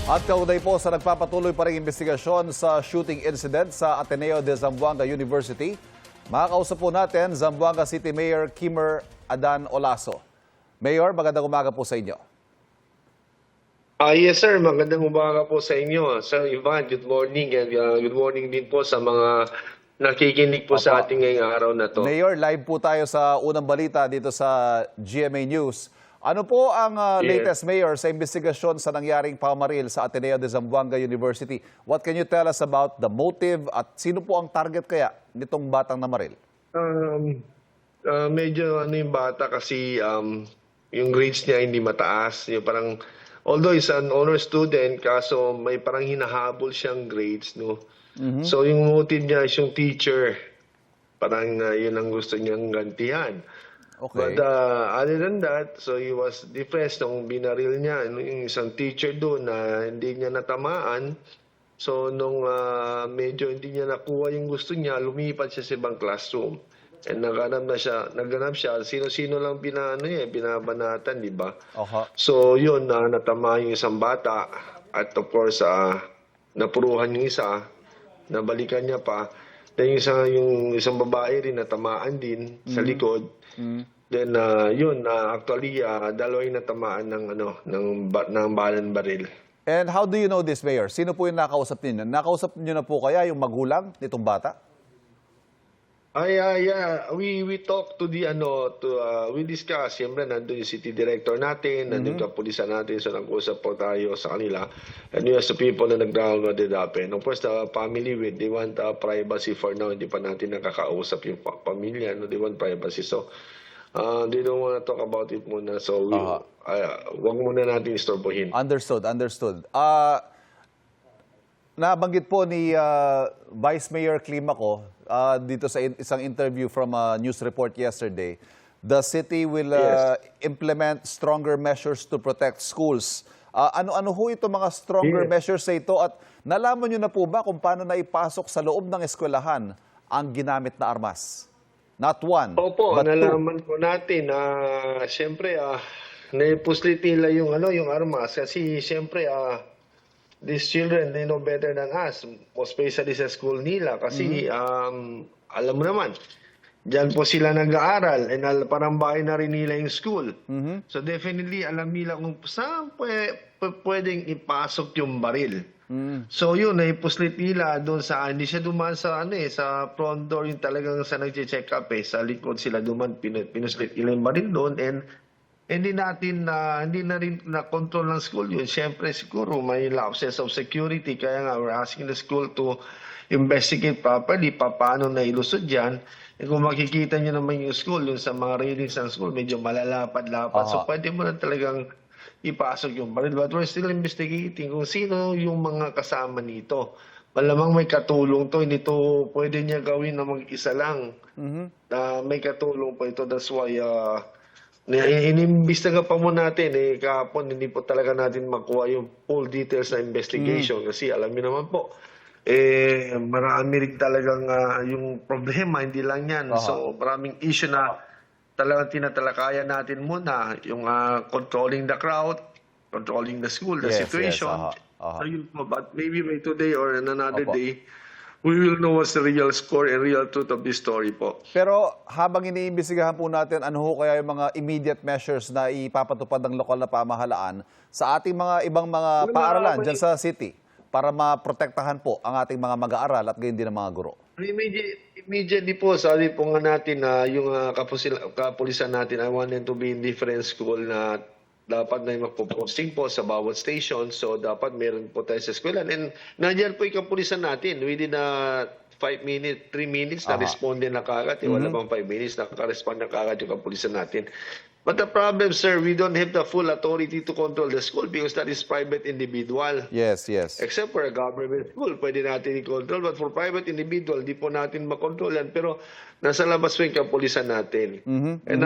At kaugnay po sa nagpapatuloy pa rin investigasyon sa shooting incident sa Ateneo de Zamboanga University, makakausap po natin Zamboanga City Mayor Kimmer Adan Olaso. Mayor, magandang umaga po sa inyo. Yes sir, magandang umaga po sa inyo. Sir Ivan, good morning and good morning din po sa mga nakikinig po sa ating ngayong araw na to. Mayor, live po tayo sa unang balita dito sa GMA News. Ano po ang latest, Mayor, sa investigasyon sa nangyaring pamaril sa Ateneo de Zamboanga University? What can you tell us about the motive at sino po ang target kaya nitong batang namaril? Medyo yung bata kasi yung grades niya hindi mataas. Yung parang, although is an honor student, kaso may parang hinahabol siyang grades, no? So yung motive niya is yung teacher. Parang yun ang gusto niyang gantihan. Okay. But other than that, so he was depressed nung binaril niya. Yung isang teacher doon na hindi niya natamaan. So nung medyo hindi niya nakuha yung gusto niya, lumipat siya sa ibang classroom. And naghanap siya, sino-sino lang binabanatan, di ba? So yun, natama yung isang bata. At of course, napuruhan yung isa, nabalikan niya pa. Then yung isang babae rin natamaan din sa likod. Then actually dalawa yung natamaan ng balang baril. And how do you know this, Mayor? Sino po yung nakausap niyo? Nakausap niyo na po kaya yung magulang nitong bata? Yeah. We talked to we discussed, siyempre nandun yung city director natin, nandun yung kapulisan natin, so nag-usap po tayo sa kanila. And we asked the people na nag-download it happen. Of course, the family they want privacy for now. Hindi pa natin nakakausap yung pamilya, no? They want privacy. So, they don't want to talk about it muna. So, wag muna natin istorbohin. Understood. Nabanggit po ni Vice Mayor Climaco dito sa isang interview from a news report yesterday, the city will implement stronger measures to protect schools. Ano ho ito mga stronger measures sa ito at nalaman nyo na po ba kung paano naipasok sa loob ng eskwelahan ang ginamit na armas? Not one, Opo, but two. nalaman po natin na siyempre naipuslit nila yung armas kasi siyempre these children, they know better than us, especially sa school nila. Kasi, alam mo naman, diyan po sila nag-aaral and parang bahay na rin nila yung school. So definitely, alam nila kung saan pwedeng ipasok yung baril. So yun, naipuslit nila doon hindi siya dumaan sa sa front door, yung talagang sa nag-check up sa likod sila duman, pinuslit nila yung baril doon and hindi na rin na-control ng school yun. Siyempre, siguro may lapses of security. Kaya nga, we're asking the school to investigate properly paano na ilusod yan. E kung makikita nyo naman yung school, yung sa mga readings ng school, medyo malalapad-lapad. So, pwede mo na talagang ipasok yung baril. But we're still investigating kung sino yung mga kasama nito. Malamang may katulong to. Hindi to pwede niya gawin na mag-isa lang. May katulong pa ito. That's why inimbestiga pa mo natin kahapon hindi po talaga natin makuha yung full details na investigation kasi alam niyo naman po marami rin talagang yung problema, hindi lang yan. So maraming issue na talagang tinatalakayan natin muna yung controlling the crowd, controlling the school, the situation. So yun po, but maybe by today or another day we will know what's the real score and real truth of this story po. Pero habang iniimbestigahan po natin, ano ho kaya yung mga immediate measures na ipapatupad ng lokal na pamahalaan sa ating mga ibang mga paaralan dyan sa city para maprotektahan po ang ating mga mag-aaral at gayon din ang mga guro? Immediately po, sabi po nga natin na yung kapulisan natin, I want them to be in different school na dapat na magpo-posting po sa bawat station. So, dapat meron po tayo sa eskwelahan. And nandiyan po yung kapulisan natin. Within 3 minutes, na-responde na kagad. Wala pang 5 minutes, naka-respond na kagad yung kapulisan natin. But the problem, sir, we don't have the full authority to control the school because that is private individual. Yes. Except for a government school, pwede natin i-control. But for private individual, di po natin makontrol yan. Pero nasa labas po yung kapulisan natin. And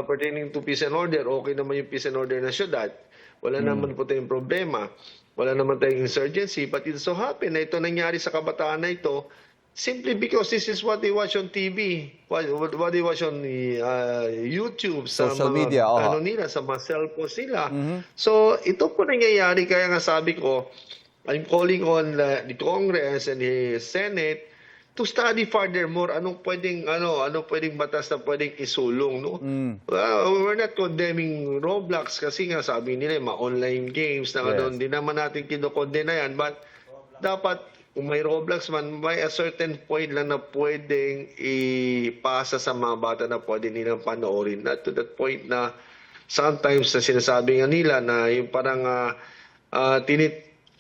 pertaining to peace and order, okay naman yung peace and order na syudad. Wala naman po tayong problema. Wala naman tayong insurgency. But it so happen na ito nangyari sa kabataan na ito, Simply because this is what they watch on TV, what they watch on YouTube, sa Social mga media, ano nila, sa mga cellphones nila. So ito po nangyayari, kaya nga sabi ko, I'm calling on the Congress and the Senate to study furthermore anong pwedeng batas na pwedeng isulong, no? We're not condemning Roblox kasi nga sabi nila mga online games na Yes. hindi naman natin kinokondena yan, but dapat kung may Roblox man, may a certain point lang na pwedeng ipasa sa mga bata na pwede nilang panoorin. Not to that point na sometimes na sinasabi nga nila na yung parang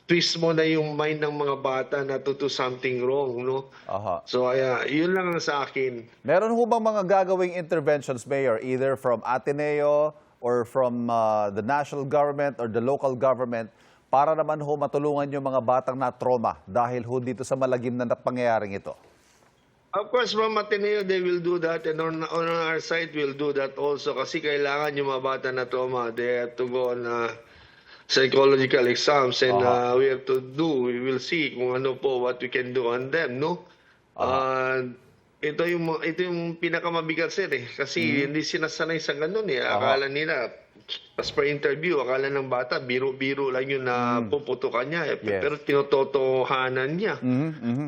twist mo na yung mind ng mga bata na to do something wrong, no? Aha. So, yun lang ang sa akin. Meron ho bang mga gagawing interventions, Mayor, either from Ateneo or from the national government or the local government para naman ho matulungan yung mga batang na trauma dahil ho dito sa malagim na pangyayaring ito? Of course, from Ateneo, they will do that. And on our side, we'll do that also. Kasi kailangan yung mga bata na trauma, they have to go on psychological exams. And we have to we will see kung ano po, what we can do on them, no? Ito yung pinakamabigat, sir, eh. Kasi hindi sinasanay sa ganun, eh. Akala nila, as per interview, akala ng bata, biro-biro lang yun na puputukan niya. Eh. Yes. Pero tinototohanan niya.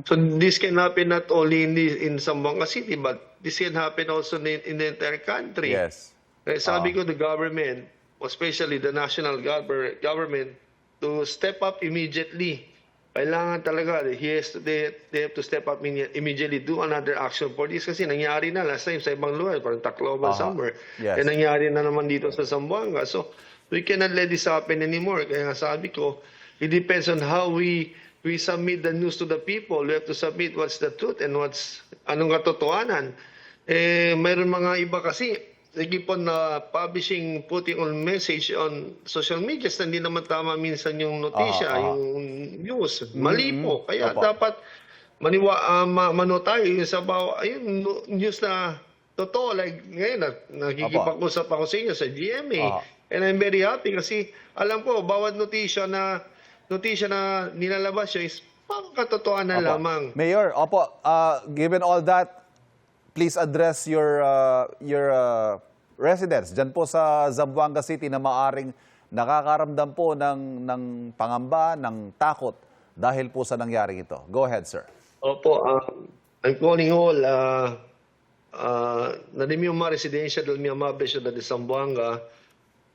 So this can happen not only in Zamboanga City, but this can happen also in the entire country. Yes. Eh, sabi ko, the government, especially the national government, to step up immediately. Kailangan talaga, they have to step up immediately, do another action for this. Kasi nangyari na last time sa ibang lugar, parang Tacloban somewhere. Yes. Eh, nangyari na naman dito sa Zamboanga. So, we cannot let this happen anymore. Kaya nga sabi ko, it depends on how we submit the news to the people. We have to submit what's the truth and anong katotohanan. Eh, mayroon mga iba kasi, they keep on putting on message on social media. Hindi naman tama minsan yung notisya, yung news. Mali po. Kaya dapat mano tayo yung ayun, news na totoo. Like ngayon, nakikipag-usap ako sa inyo sa GMA. And I'm very happy kasi alam ko, bawat notisya na nilalabas yun is pang katotohanan lamang. Mayor, given all that, please address your residents dyan po sa Zamboanga City na maaring nakakaramdam po ng pangamba, ng takot dahil po sa nangyaring ito. Go ahead, sir. Opo, I'm calling all na di mio residencia del mio amabile città di Zamboanga,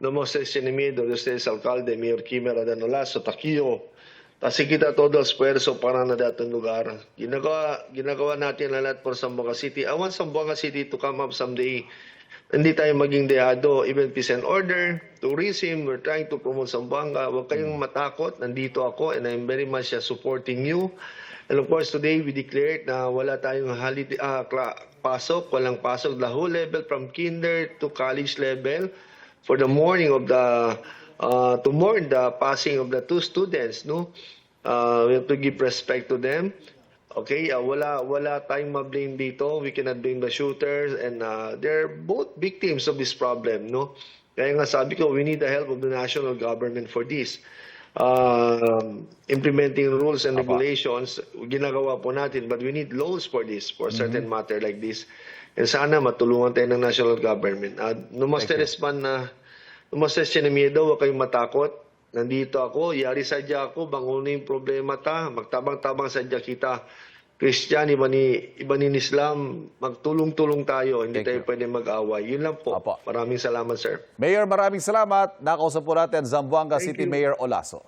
no mo se enemigo de ustedes alcalde, Mayor Kimera de Nolaso, Takio, kasi kita todo esfuerzo para na datong lugar. Ginagawa natin lahat for Zamboanga City. I want Zamboanga City to come up someday. Hindi tayo maging dehado, even peace and order, tourism, we're trying to promote Zamboanga. Huwag kayong matakot, nandito ako and I'm very much supporting you. And of course, today we declared na wala tayong walang pasok, the whole level from kinder to college level for the morning of to mourn the passing of the two students, no? We have to give respect to them. Okay, wala tayong ma-blame dito. We cannot blame the shooters and they're both victims of this problem, no? Kaya nga sabi ko, we need the help of the national government for this. Implementing rules and regulations, ginagawa po natin, but we need laws for this, for a certain matter like this. And sana matulungan tayo ng national government. Numastres siya miedo, huwag kayong matakot. Nandito ako, yari sadya ako, bangunin yung problema magtabang-tabang sadya kita. Christian, iba ni Islam, magtulong-tulong tayo, hindi tayo pwede mag-away. Yun lang po. Maraming salamat, sir. Mayor, maraming salamat. Nakausap po natin Zamboanga City Mayor Olaso.